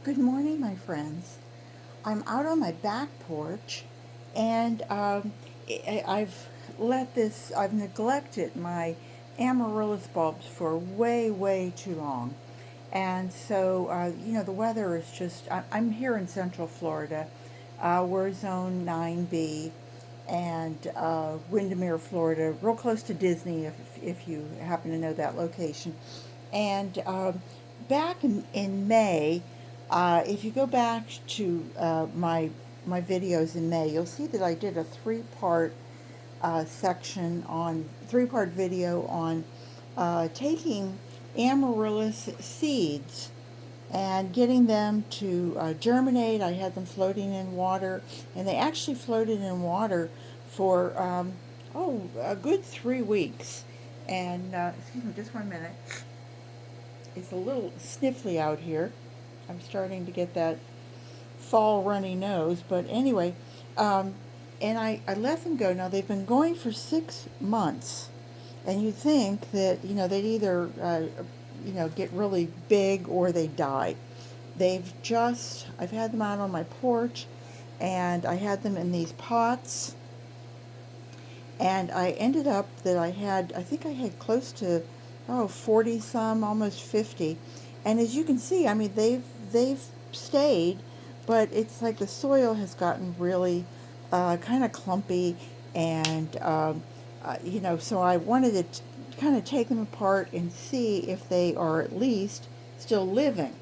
Good morning, my friends. I'm out on my back porch, and I've neglected my amaryllis bulbs for way, way too long. And so, the weather is just, I'm here in Central Florida. We're zone 9B, and Windermere, Florida, real close to Disney, if you happen to know that location. And back in May, if you go back to my videos in May, you'll see that I did a three-part video on taking amaryllis seeds and getting them to germinate. I had them floating in water, and they actually floated in water for a good 3 weeks. And excuse me, just 1 minute. It's a little sniffly out here. I'm starting to get that fall runny nose, but anyway, and I let them go. Now they've been going for 6 months, and you'd think that they'd either get really big or they die. I've had them out on my porch, and I had them in these pots, and I ended up that I think I had close to 40 some, almost 50. And as you can see, I mean, they've stayed, but it's like the soil has gotten really kind of clumpy, and so I wanted to kind of take them apart and see if they are at least still living.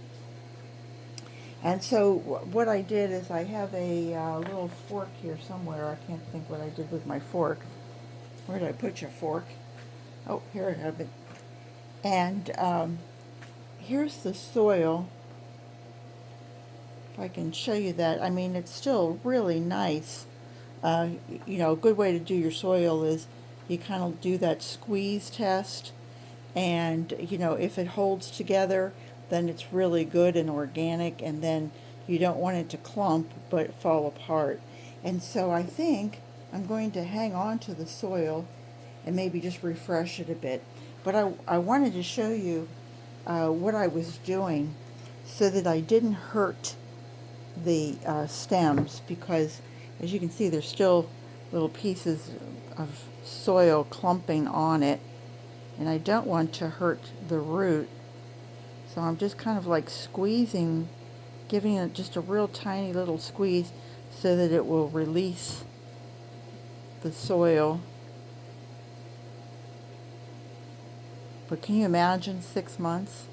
And so what I did is I have a little fork here somewhere. I can't think what I did with my fork. Where did I put your fork? Oh, here I have it. And here's the soil. If I can show you that. I mean, it's still really nice. A good way to do your soil is you kind of do that squeeze test, and if it holds together, then it's really good and organic, and then you don't want it to clump but fall apart. And so I think I'm going to hang on to the soil and maybe just refresh it a bit. But I wanted to show you what I was doing so that I didn't hurt the stems, because as you can see, there's still little pieces of soil clumping on it, and I don't want to hurt the root. So I'm just kind of like squeezing, giving it just a real tiny little squeeze so that it will release the soil. But can you imagine 6 months?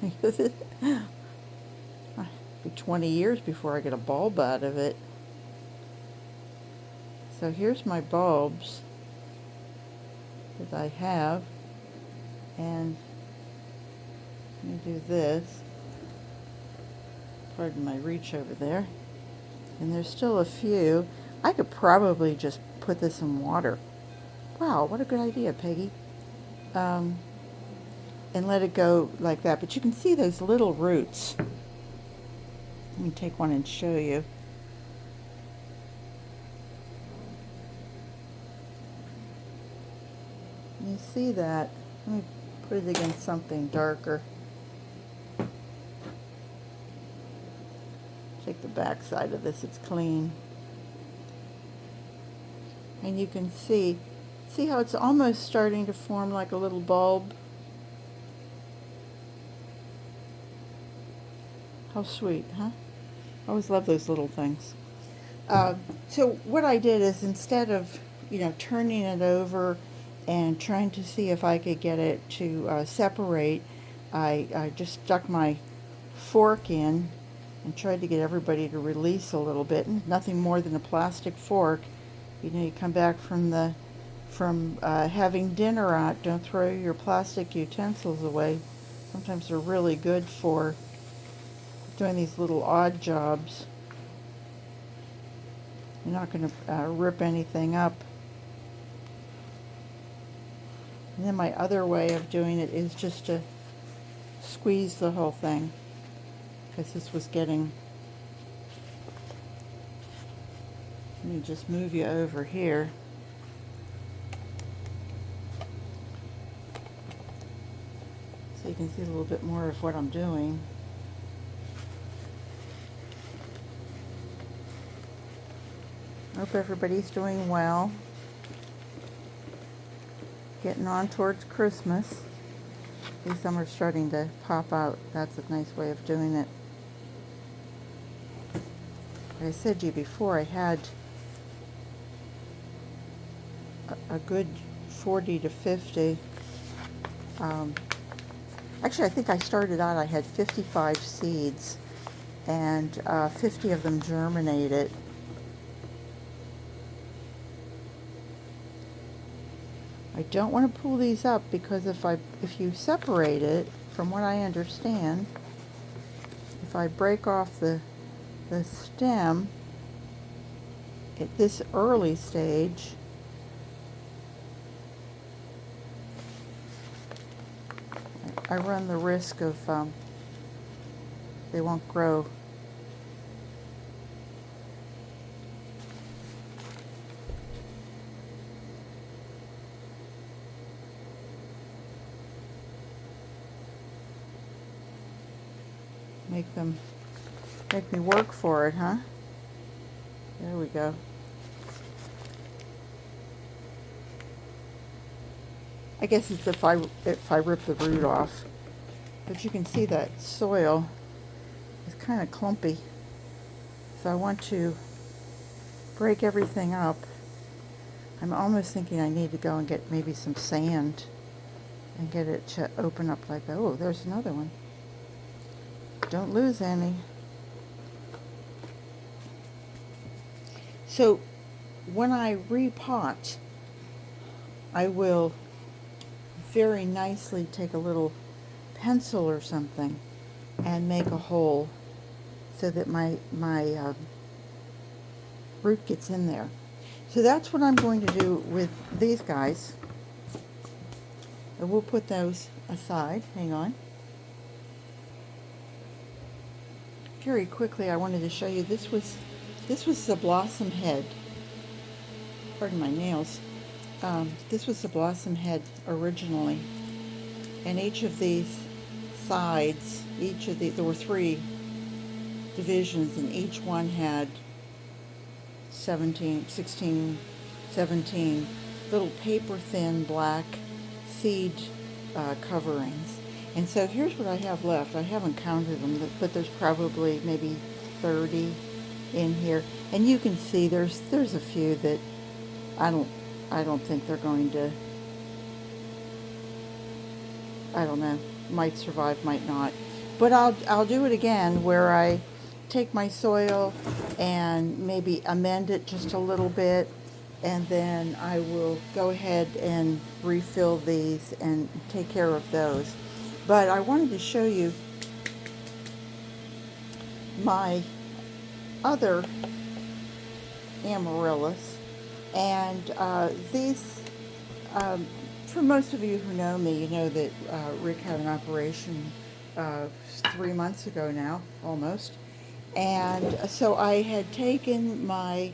It'll be 20 years before I get a bulb out of it. So here's my bulbs that I have, and let me do this. Pardon my reach over there. And there's still a few. I could probably just put this in water. Wow, what a good idea, Peggy. And let it go like that. But you can see those little roots. Let me take one and show you. You see that? Let me put it against something darker. Take the back side of this, it's clean. And you can see how it's almost starting to form like a little bulb. How sweet, huh? I always love those little things. So what I did is, instead of turning it over and trying to see if I could get it to separate, I just stuck my fork in and tried to get everybody to release a little bit. And nothing more than a plastic fork. You come back from having dinner out, don't throw your plastic utensils away. Sometimes they're really good for doing these little odd jobs. You're not going to rip anything up. And then my other way of doing it is just to squeeze the whole thing, because this was getting... Let me just move you over here. So you can see a little bit more of what I'm doing. Hope everybody's doing well. Getting on towards Christmas. These some are starting to pop out. That's a nice way of doing it. Like I said to you before, I had a good 40 to 50. Actually, I think I started out, I had 55 seeds, and 50 of them germinated. I don't want to pull these up because if you separate it, from what I understand, if I break off the stem at this early stage, I run the risk of they won't grow. Make me work for it, huh? There we go. I guess it's if I rip the root off. But you can see that soil is kind of clumpy. So I want to break everything up. I'm almost thinking I need to go and get maybe some sand and get it to open up like that. Oh, there's another one. Don't lose any. So when I repot, I will very nicely take a little pencil or something and make a hole so that my root gets in there. So that's what I'm going to do with these guys. And we'll put those aside. Hang on. Very quickly, I wanted to show you this was the blossom head. Pardon my nails. This was the blossom head originally, and each of these sides, there were 3 divisions, and each one had 16, 17 little paper-thin black seed coverings. And so here's what I have left. I haven't counted them, but there's probably maybe 30 in here. And you can see there's a few that I don't think they're going to, I don't know, might survive, might not. But I'll do it again where I take my soil and maybe amend it just a little bit, and then I will go ahead and refill these and take care of those. But I wanted to show you my other amaryllis, and these, for most of you who know me, you know that Rick had an operation 3 months ago now, almost, and so I had taken my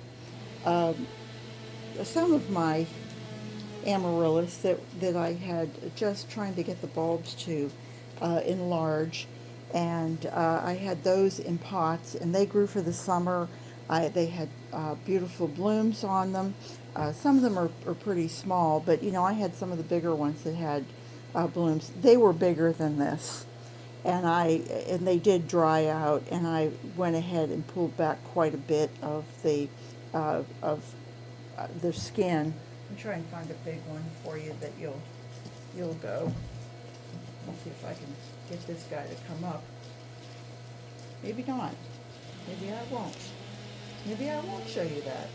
some of my amaryllis that I had just trying to get the bulbs to enlarge, and I had those in pots, and they grew for the summer. They had beautiful blooms on them. Some of them are pretty small, but you know, I had some of the bigger ones that had blooms. They were bigger than this, and they did dry out, and I went ahead and pulled back quite a bit of the skin. I'm trying to find a big one for you that you'll go. Let's see if I can get this guy to come up. Maybe not. Maybe I won't. Maybe I won't show you that.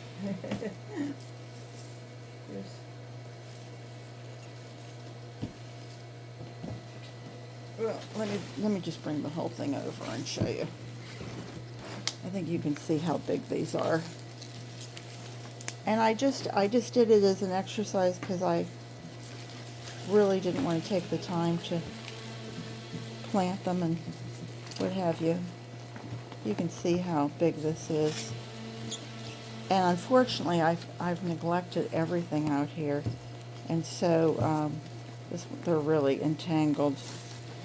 Well, let me just bring the whole thing over and show you. I think you can see how big these are. And I just did it as an exercise because I really didn't want to take the time to plant them and what have you. You can see how big this is. And unfortunately, I've neglected everything out here, and so they're really entangled.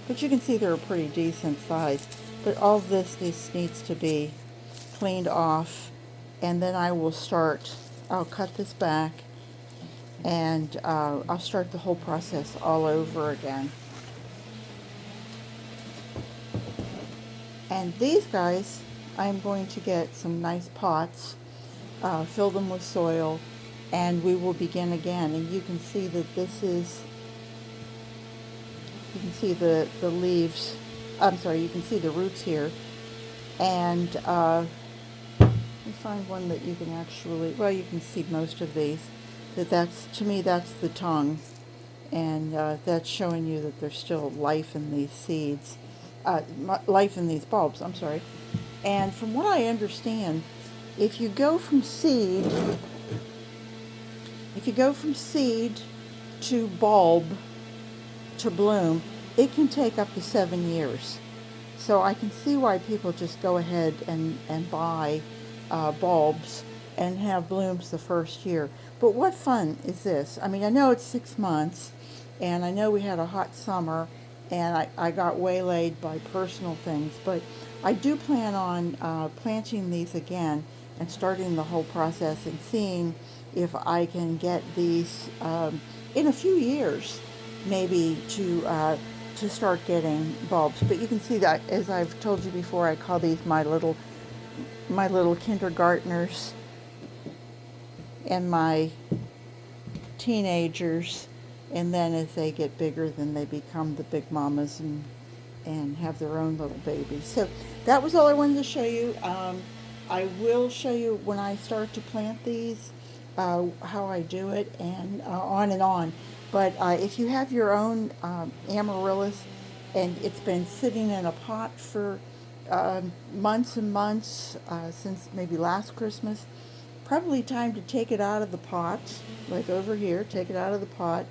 But you can see they're a pretty decent size. But all this needs to be cleaned off and then I'll cut this back, and I'll start the whole process all over again. And these guys, I'm going to get some nice pots, fill them with soil, and we will begin again. And you can see that you can see the leaves, you can see the roots here. And let me find one that you can actually, well, you can see most of these. To me, that's the tongue. And that's showing you that there's still life in these seeds, life in these bulbs, I'm sorry. And from what I understand, if you go from seed to bulb to bloom, it can take up to 7 years. So I can see why people just go ahead and buy bulbs and have blooms the first year. But what fun is this? I mean, I know it's 6 months, and I know we had a hot summer, and I got waylaid by personal things, but I do plan on planting these again and starting the whole process and seeing if I can get these in a few years, maybe to start getting bulbs. But you can see that, as I've told you before, I call these my little kindergartners and my teenagers, and then as they get bigger, then they become the big mamas and have their own little babies. So that was all I wanted to show you. I will show you when I start to plant these how I do it, and on and on. But if you have your own amaryllis and it's been sitting in a pot for months and months, since maybe last Christmas, probably time to take it out of the pot, like over here, take it out of the pot.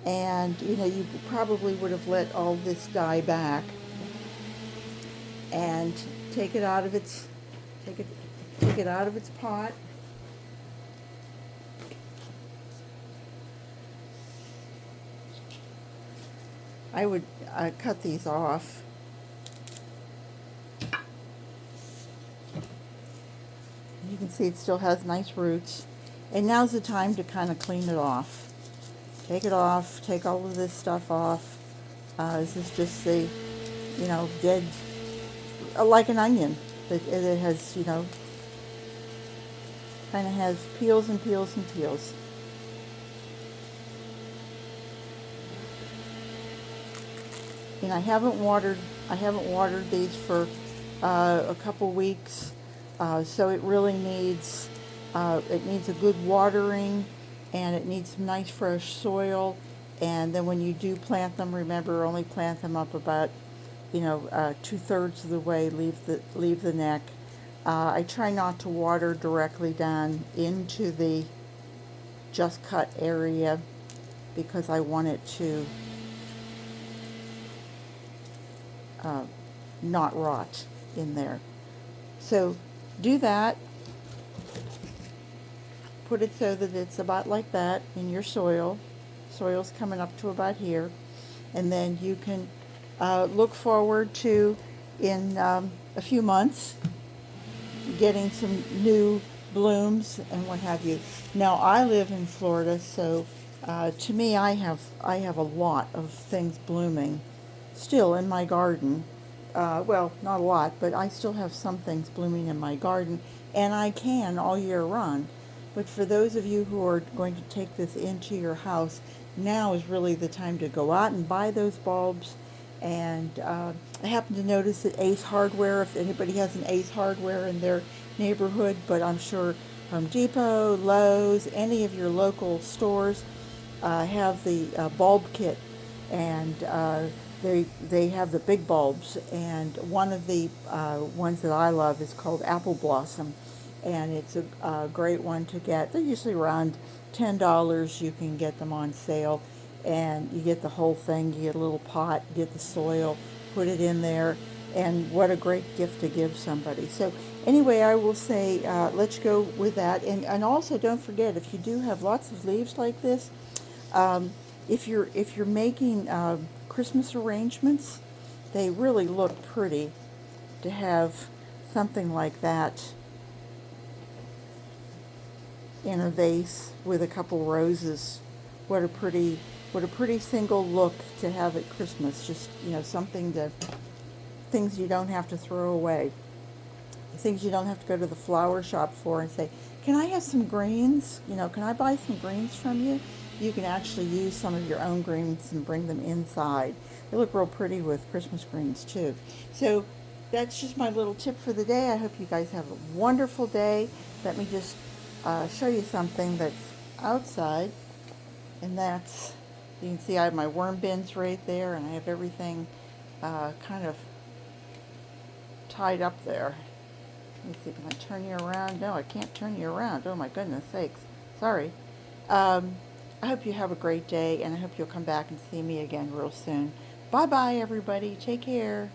And you probably would have let all this die back, and take it out of its pot. I would cut these off. You can see it still has nice roots. And now's the time to kind of clean it off. Take it off, take all of this stuff off. This is just the, dead, like an onion. It has, kind of has peels and peels and peels. And I haven't watered these for a couple weeks, so it really needs a good watering, and it needs some nice fresh soil. And then when you do plant them, remember, only plant them up about 2/3 of the way. Leave the neck. I try not to water directly down into the just cut area, because I want it to not rot in there. So do that. Put it so that it's about like that in your soil. Soil's coming up to about here. And then you can look forward to, in a few months, getting some new blooms and what have you. Now, I live in Florida, so to me, I have a lot of things blooming still in my garden. Well, not a lot, but I still have some things blooming in my garden, and I can all year round. But for those of you who are going to take this into your house, now is really the time to go out and buy those bulbs. And I happen to notice that Ace Hardware, if anybody has an Ace Hardware in their neighborhood, but I'm sure Home Depot, Lowe's, any of your local stores have the bulb kit, and they have the big bulbs. And one of the ones that I love is called Apple Blossom, and it's a great one to get. They're usually around $10. You can get them on sale, and you get the whole thing. You get a little pot, get the soil, put it in there, and what a great gift to give somebody. So anyway, I will say let's go with that. And also, don't forget, if you do have lots of leaves like this, if you're making Christmas arrangements, they really look pretty to have something like that in a vase with a couple roses. What a pretty single look to have at Christmas. Just, something to, things you don't have to throw away. Things you don't have to go to the flower shop for and say, can I have some greens? Can I buy some greens from you? You can actually use some of your own greens and bring them inside. They look real pretty with Christmas greens too. So that's just my little tip for the day. I hope you guys have a wonderful day. Let me just show you something that's outside. And that's, you can see I have my worm bins right there, and I have everything kind of tied up there. Let me see, can I turn you around? No, I can't turn you around. Oh my goodness sakes. Sorry. I hope you have a great day, and I hope you'll come back and see me again real soon. Bye-bye, everybody. Take care.